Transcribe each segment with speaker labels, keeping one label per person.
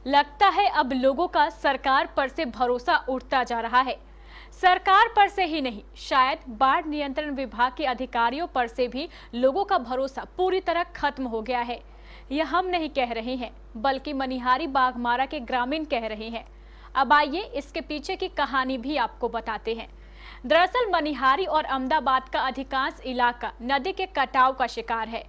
Speaker 1: लगता है अब लोगों का सरकार पर से भरोसा उठता जा रहा है। सरकार पर से ही नहीं, शायद बाढ़ नियंत्रण विभाग के अधिकारियों पर से भी लोगों का भरोसा पूरी तरह खत्म हो गया है। यह हम नहीं कह रहे हैं, बल्कि मनिहारी बाघमारा के ग्रामीण कह रहे हैं। अब आइए इसके पीछे की कहानी भी आपको बताते हैं। दरअसल मनिहारी और अहमदाबाद का अधिकांश इलाका नदी के कटाव का शिकार है।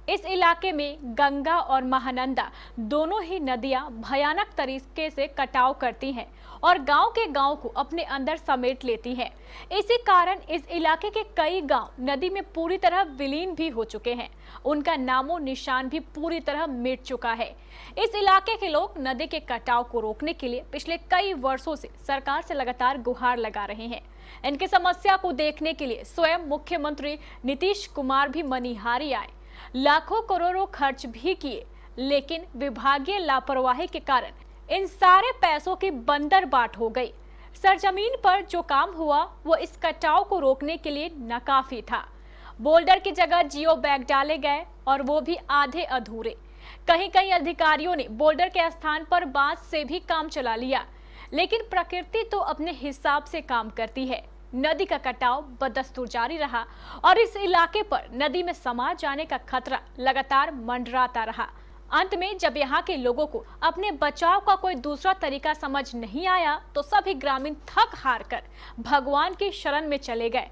Speaker 1: इस इलाके में गंगा और महानंदा दोनों ही नदियां भयानक तरीके से कटाव करती हैं और गांव के गांव को अपने अंदर समेट लेती हैं। इसी कारण इस इलाके के कई गांव नदी में पूरी तरह विलीन भी हो चुके हैं। उनका नामो निशान भी पूरी तरह मिट चुका है। इस इलाके के लोग नदी के कटाव को रोकने के लिए पिछले कई वर्षों से सरकार से लगातार गुहार लगा रहे हैं। इनकी समस्या को देखने के लिए स्वयं मुख्यमंत्री नीतीश कुमार भी मनिहारी आए, लाखों करोड़ों खर्च भी किए, लेकिन विभागीय लापरवाही के कारण इन सारे पैसों की बंदरबाट हो गई। सरजमीन पर जो काम हुआ वो इस कटाव को रोकने के लिए नाकाफी था। बोल्डर की जगह जियो बैग डाले गए और वो भी आधे अधूरे। कहीं कहीं अधिकारियों ने बोल्डर के स्थान पर बांस से भी काम चला लिया, लेकिन प्रकृति तो अपने हिसाब से काम करती है। नदी का कटाव बदस्तूर जारी रहा और इस इलाके पर नदी में समा जाने का खतरा लगातार मंडराता रहा। अंत में जब यहाँ के लोगों को अपने बचाव का कोई दूसरा तरीका समझ नहीं आया तो सभी ग्रामीण थक हार कर भगवान की शरण में चले गए।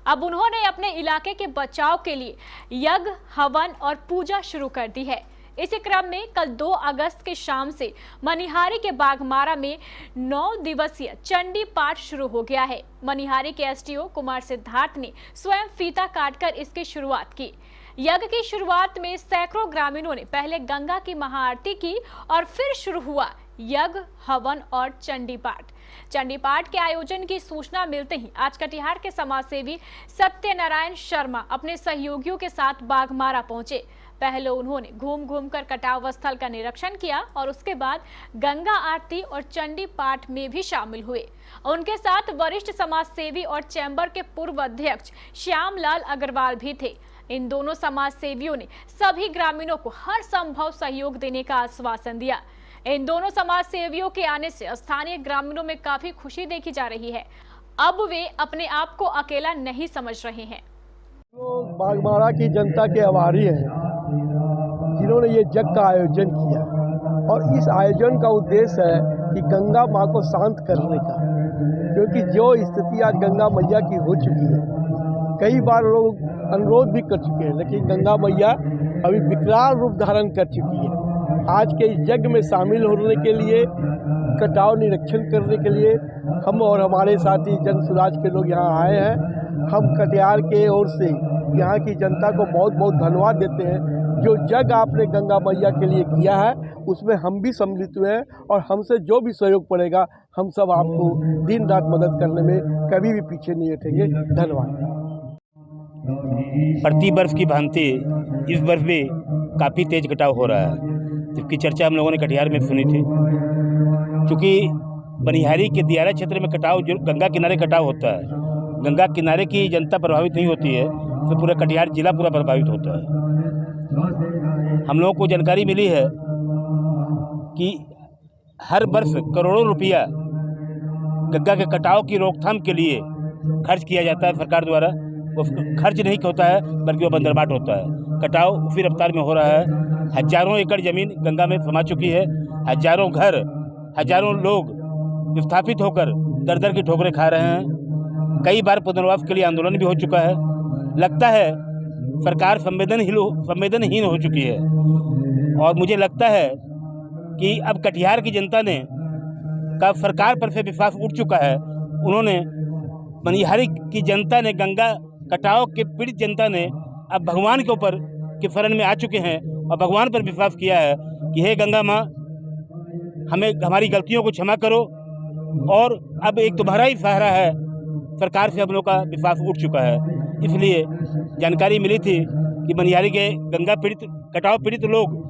Speaker 1: अब उन्होंने अपने इलाके के बचाव के लिए यज्ञ, हवन और पूजा शुरू कर दी है। इसी क्रम में कल 2 अगस्त की शाम से मनिहारी के बाघमारा में 9 दिवसीय चंडी पाठ शुरू हो गया है। मनिहारी के एसडीओ कुमार सिद्धार्थ ने स्वयं फीता काटकर इसकी शुरुआत की। यज्ञ की शुरुआत में सैकड़ों ग्रामीणों ने पहले गंगा की महाआरती की और फिर शुरू हुआ यज्ञ, हवन और चंडी पाठ। चंडी पाठ के आयोजन की सूचना मिलते ही आज कटिहार के समाजसेवी सत्यनारायण शर्मा अपने सहयोगियों के साथ बाघमारा पहुंचे। पहले उन्होंने घूम घूम कर कटाव स्थल का निरीक्षण किया और उसके बाद गंगा आरती और चंडी पाठ में भी शामिल हुए। उनके साथ वरिष्ठ समाजसेवी और चैम्बर के पूर्व अध्यक्ष श्यामलाल अग्रवाल भी थे। इन दोनों समाज सेवियों ने सभी ग्रामीणों को हर संभव सहयोग देने का आश्वासन दिया। इन दोनों समाज सेवियों के आने से स्थानीय ग्रामीणों में काफी खुशी देखी जा रही है। अब वे अपने आप को अकेला नहीं समझ रहे हैं।
Speaker 2: बाघमारा की जनता के आभारी हैं जिन्होंने ये यज्ञ का आयोजन किया और इस आयोजन का उद्देश्य है कि गंगा माँ को शांत करने का, क्योंकि जो स्थिति आज गंगा मैया की हो चुकी है, कई बार लोग अनुरोध भी कर चुके हैं, लेकिन गंगा मैया अभी विकराल रूप धारण कर चुकी है। आज के इस यज्ञ में शामिल होने के लिए, कटाव निरीक्षण करने के लिए हम और हमारे साथी जन सुराज के लोग यहाँ आए हैं। हम कटिहार के ओर से यहाँ की जनता को बहुत बहुत धन्यवाद देते हैं। जो यज्ञ आपने गंगा मैया के लिए किया है उसमें हम भी सम्मिलित हुए हैं और हमसे जो भी सहयोग पड़ेगा हम सब आपको दिन रात मदद करने में कभी भी पीछे नहीं हटेंगे। धन्यवाद।
Speaker 3: प्रति वर्ष की भांति इस वर्ष भी काफ़ी तेज कटाव हो रहा है, जिसकी चर्चा हम लोगों ने कटिहार में सुनी थी। क्योंकि मनिहारी के दियारा क्षेत्र में कटाव, जो गंगा किनारे कटाव होता है, गंगा किनारे की जनता प्रभावित नहीं होती है तो पूरा कटिहार जिला पूरा प्रभावित होता है। हम लोगों को जानकारी मिली है कि हर वर्ष करोड़ों रुपया गंगा के कटाव की रोकथाम के लिए खर्च किया जाता है सरकार द्वारा। वो खर्च नहीं होता है बल्कि वो बंदरबाट होता है। कटाव उसी रफ्तार में हो रहा है। हजारों एकड़ जमीन गंगा में समा चुकी है। हजारों घर, हजारों लोग विस्थापित होकर दर दर की ठोकरें खा रहे हैं। कई बार पुनर्वास के लिए आंदोलन भी हो चुका है। लगता है सरकार संवेदनहीन हो चुकी है और मुझे लगता है कि अब कटिहार की जनता ने का सरकार पर से विश्वास उठ चुका है। उन्होंने मनिहारी की जनता ने, गंगा कटाव के पीड़ित जनता ने अब भगवान के ऊपर के शरण में आ चुके हैं और भगवान पर विश्वास किया है कि हे गंगा माँ, हमें हमारी गलतियों को क्षमा करो। और अब एक तुम्हारा ही सहारा है। सरकार से हम लोग का विश्वास उठ चुका है। इसलिए जानकारी मिली थी कि मनिहारी के गंगा पीड़ित, कटाव पीड़ित लोग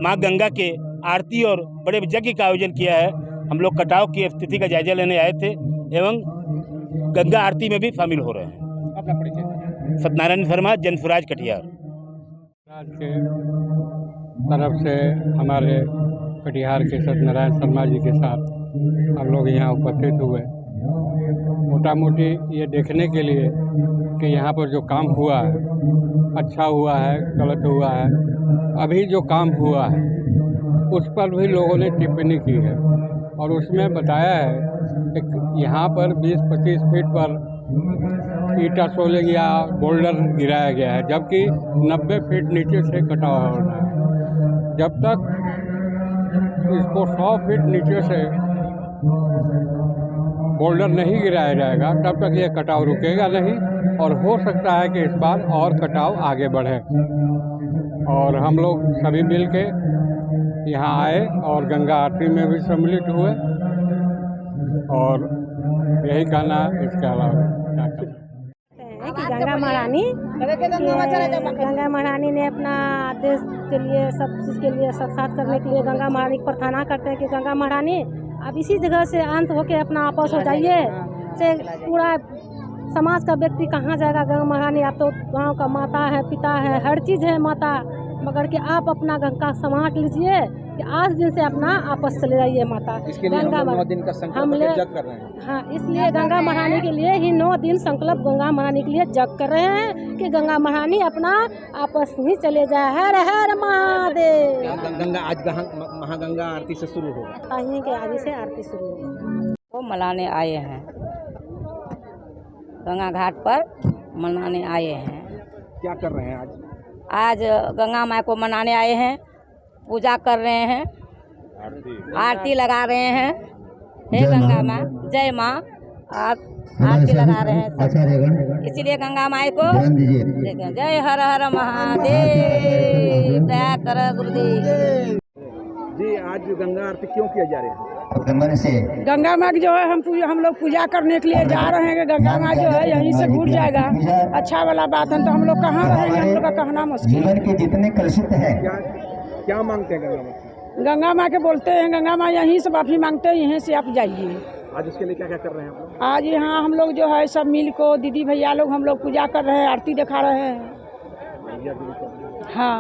Speaker 3: माँ गंगा के आरती और बड़े यज्ञ का आयोजन किया है। हम लोग कटाव की स्थिति का जायजा लेने आए थे एवं गंगा आरती में भी शामिल हो रहे हैं।
Speaker 4: अपना परिचय।
Speaker 3: सत्यनारायण शर्मा, जनसुराज कटिहार।
Speaker 5: राज के तरफ से हमारे कटिहार के सत्यनारायण शर्मा जी के साथ हम लोग यहाँ उपस्थित हुए, मोटा मोटी ये देखने के लिए कि यहाँ पर जो काम हुआ है अच्छा हुआ है, गलत हुआ है। अभी जो काम हुआ है उस पर भी लोगों ने टिप्पणी की है और उसमें बताया है कि यहाँ पर 20-25 फीट पर ईटा सोलिंग या बोल्डर गिराया गया है, जबकि 90 फीट नीचे से कटाव हो रहा है। जब तक इसको 100 फीट नीचे से बोल्डर नहीं गिराया जाएगा तब तक ये कटाव रुकेगा नहीं और हो सकता है कि इस बार और कटाव आगे बढ़े। और हम लोग सभी मिल के यहाँ आए और गंगा आरती में भी सम्मिलित हुए और यही कहना इसके अलावा क्या कहना।
Speaker 6: कि गंगा महारानी ने अपना देश के लिए सब चीज़ के लिए सब साथ करने के लिए गंगा महारानी की प्रार्थना करते हैं कि गंगा महारानी अब इसी जगह से अंत होके अपना आपस हो जाइए। से पूरा समाज का व्यक्ति कहाँ जाएगा? गंगा महारानी आप तो गांव का माता है, पिता है, हर चीज़ है माता, मगर कि आप अपना गंगा संभाल लीजिए कि आज दिन से अपना आपस चले जाइए माता।
Speaker 4: इसके लिए हम 9 दिन का संकल्प जग कर रहे हैं।
Speaker 6: हाँ, इसलिए गंगा महारानी के लिए ही 9 दिन संकल्प गंगा महारानी के लिए जग कर रहे हैं कि गंगा महारानी अपना आपस ही चले जाए। हर हर महादेव।
Speaker 4: गंगा आज महागंगा आरती से शुरू होगा।
Speaker 6: कहीं के आदि से आरती शुरू होगी।
Speaker 7: वो मनाने आए हैं, गंगा घाट पर मनाने आए हैं।
Speaker 4: क्या कर रहे हैं आज?
Speaker 7: आज गंगा माँ को मनाने आए हैं, पूजा कर रहे हैं, आरती लगा रहे हैं। हे गंगा माँ, जय माँ, आरती लगा रहे हैं सब। इसीलिए गंगा माँ को जय हर हर महादेव, दया कर गुरुदेव।
Speaker 4: जी, आज गंगा आरती क्यों किया जा रहा है?
Speaker 8: गंगा माँ की जो है हम लोग पूजा करने के लिए जा रहे हैं कि गंगा माँ जो है यहीं से घूट जाएगा। अच्छा वाला बात है, तो हम लोग कहाँ रहेंगे? हम लोग का कहना मुश्किल है।
Speaker 9: जितने कलुषित है
Speaker 4: क्या मांगते हैं गंगा माँ से?
Speaker 8: गंगा माँ के बोलते हैं गंगा माँ यहीं से माफी मांगते हैं, यहीं से आप जाइए।
Speaker 4: आज उसके लिए क्या क्या कर रहे हैं आप लोग?
Speaker 8: आज यहाँ हम लोग जो है सब मिल को दीदी भैया लोग हम लोग पूजा कर रहे हैं, आरती दिखा रहे हैं। हाँ,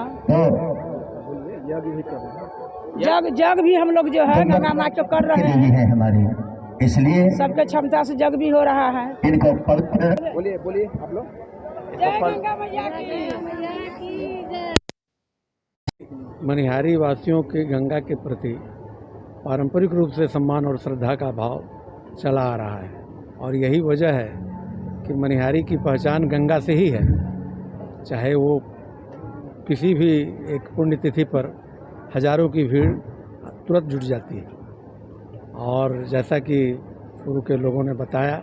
Speaker 8: जग भी हम लोग जो है गंगा माँ को कर रहे हैं
Speaker 9: हमारी, इसलिए
Speaker 8: सबके क्षमता से जग भी हो रहा है।
Speaker 9: इनको पवित्र
Speaker 4: बोलिए आप लोग।
Speaker 8: जय गंगा मैया की।
Speaker 5: मनिहारी वासियों के गंगा के प्रति पारंपरिक रूप से सम्मान और श्रद्धा का भाव चला आ रहा है और यही वजह है कि मनिहारी की पहचान गंगा से ही है। चाहे वो किसी भी एक पुण्यतिथि पर हजारों की भीड़ तुरंत जुट जाती है। और जैसा कि पूर्व के लोगों ने बताया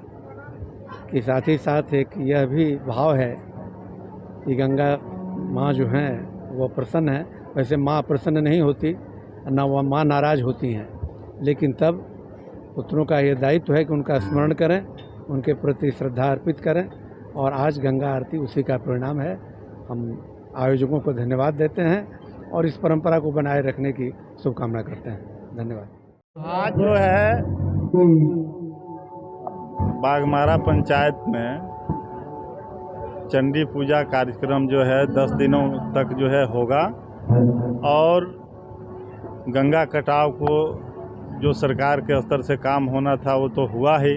Speaker 5: कि साथ ही साथ एक यह भी भाव है कि गंगा माँ जो हैं वो प्रसन्न है। वैसे माँ प्रसन्न नहीं होती, ना वह माँ नाराज़ होती हैं, लेकिन तब पुत्रों का ये दायित्व है कि उनका स्मरण करें, उनके प्रति श्रद्धा अर्पित करें। और आज गंगा आरती उसी का परिणाम है। हम आयोजकों को धन्यवाद देते हैं और इस परंपरा को बनाए रखने की शुभकामना करते हैं। धन्यवाद।
Speaker 10: आज जो है बागमारा पंचायत में चंडी पूजा कार्यक्रम जो है 10 दिनों तक जो है होगा और गंगा कटाव को जो सरकार के स्तर से काम होना था वो तो हुआ ही।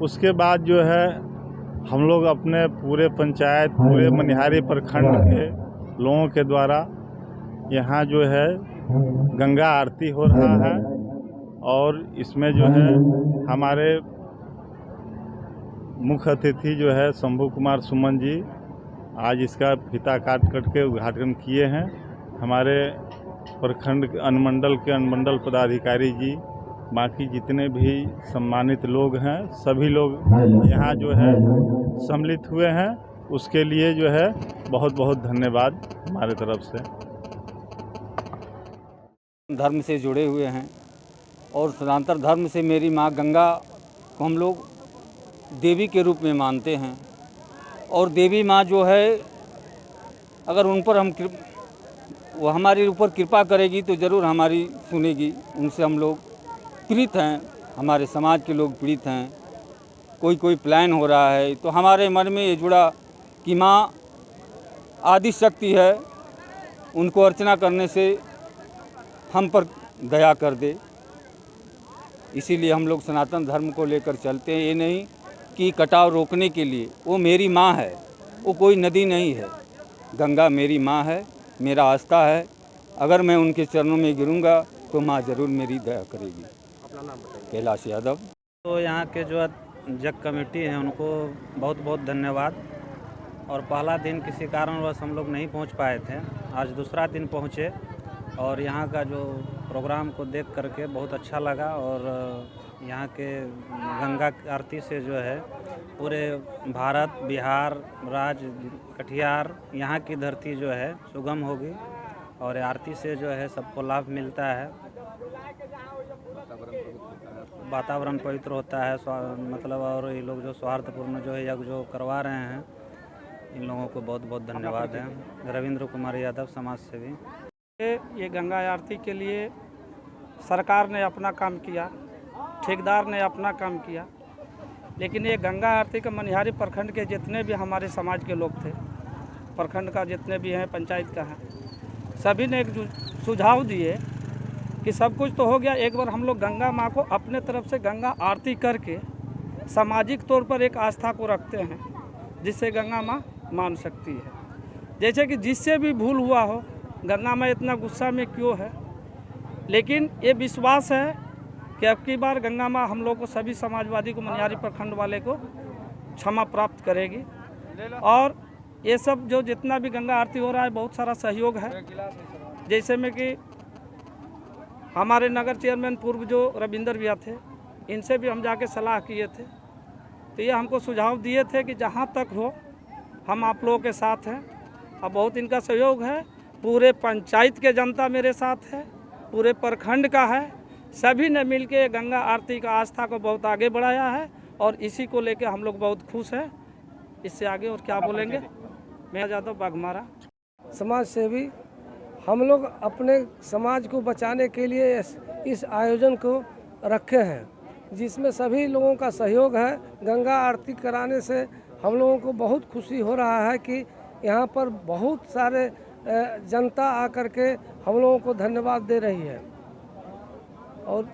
Speaker 10: उसके बाद जो है हम लोग अपने पूरे पंचायत, पूरे मनिहारी प्रखंड के लोगों के द्वारा यहाँ जो है गंगा आरती हो रहा है और इसमें जो है हमारे मुख्य अतिथि जो है शंभू कुमार सुमन जी आज इसका फीता काट के उद्घाटन किए हैं। हमारे प्रखंड अनुमंडल के अनुमंडल पदाधिकारी जी, बाकी जितने भी सम्मानित लोग हैं, सभी लोग यहाँ जो है सम्मिलित हुए हैं। उसके लिए जो है बहुत बहुत धन्यवाद हमारे तरफ से।
Speaker 11: धर्म से जुड़े हुए हैं और सनातन धर्म से मेरी माँ गंगा को हम लोग देवी के रूप में मानते हैं और देवी माँ जो है अगर उन पर वो हमारे ऊपर कृपा करेगी तो ज़रूर हमारी सुनेगी। उनसे हम लोग पीड़ित हैं, हमारे समाज के लोग पीड़ित हैं कोई प्लान हो रहा है, तो हमारे मन में ये जुड़ा कि माँ आदि शक्ति है, उनको अर्चना करने से हम पर दया कर दे। इसीलिए हम लोग सनातन धर्म को लेकर चलते हैं। ये नहीं कि कटाव रोकने के लिए, वो मेरी माँ है, वो कोई नदी नहीं है। गंगा मेरी माँ है, मेरा आस्था है। अगर मैं उनके चरणों में गिरूंगा तो माँ ज़रूर मेरी दया करेगी।
Speaker 4: अपना नाम बताइए।
Speaker 11: कैलाश यादव।
Speaker 12: तो यहाँ के जो जग कमेटी है उनको बहुत बहुत धन्यवाद। और पहला दिन किसी कारणवश हम लोग नहीं पहुँच पाए थे, आज दूसरा दिन पहुँचे और यहाँ का जो प्रोग्राम को देख करके बहुत अच्छा लगा। और यहाँ के गंगा आरती से जो है पूरे भारत, बिहार, राज्य, कटिहार, यहाँ की धरती जो है सुगम होगी और आरती से जो है सबको लाभ मिलता है। वातावरण पवित्र होता है, मतलब और ये लोग जो स्वार्थपूर्ण जो है यज्ञ जो करवा रहे हैं, इन लोगों को बहुत बहुत धन्यवाद है। रविंद्र कुमार यादव, समाज सेवी।
Speaker 13: ये गंगा आरती के लिए सरकार ने अपना काम किया, ठेकेदार ने अपना काम किया, लेकिन ये गंगा आरती का मनिहारी प्रखंड के जितने भी हमारे समाज के लोग थे, प्रखंड का जितने भी हैं, पंचायत का है, सभी ने एक सुझाव दिए कि सब कुछ तो हो गया, एक बार हम लोग गंगा माँ को अपने तरफ से गंगा आरती करके सामाजिक तौर पर एक आस्था को रखते हैं जिससे गंगा माँ मान सकती है। जैसे कि जिससे भी भूल हुआ हो, गंगा माँ इतना गुस्सा में क्यों है, लेकिन ये विश्वास है कि अब की बार गंगा माँ हम लोग को, सभी समाजवादी को, मनिहारी प्रखंड वाले को क्षमा प्राप्त करेगी। और ये सब जो जितना भी गंगा आरती हो रहा है बहुत सारा सहयोग है, जैसे में कि हमारे नगर चेयरमैन पूर्व जो रविंदर भैया थे, इनसे भी हम जाके सलाह किए थे, तो ये हमको सुझाव दिए थे कि जहाँ तक हो हम आप लोगों के साथ हैं। अब बहुत इनका सहयोग है, पूरे पंचायत के जनता मेरे साथ है, पूरे प्रखंड का है, सभी ने मिलके गंगा आरती का आस्था को बहुत आगे बढ़ाया है और इसी को लेके हम लोग बहुत खुश हैं। इससे आगे और क्या बोलेंगे। मैं यादव, बाघमारा,
Speaker 2: समाज सेवी। हम लोग अपने समाज को बचाने के लिए इस आयोजन को रखे हैं, जिसमें सभी लोगों का सहयोग है। गंगा आरती कराने से हम लोगों को बहुत खुशी हो रहा है कि यहाँ पर बहुत सारे जनता आकर के हम लोगों को धन्यवाद दे रही है और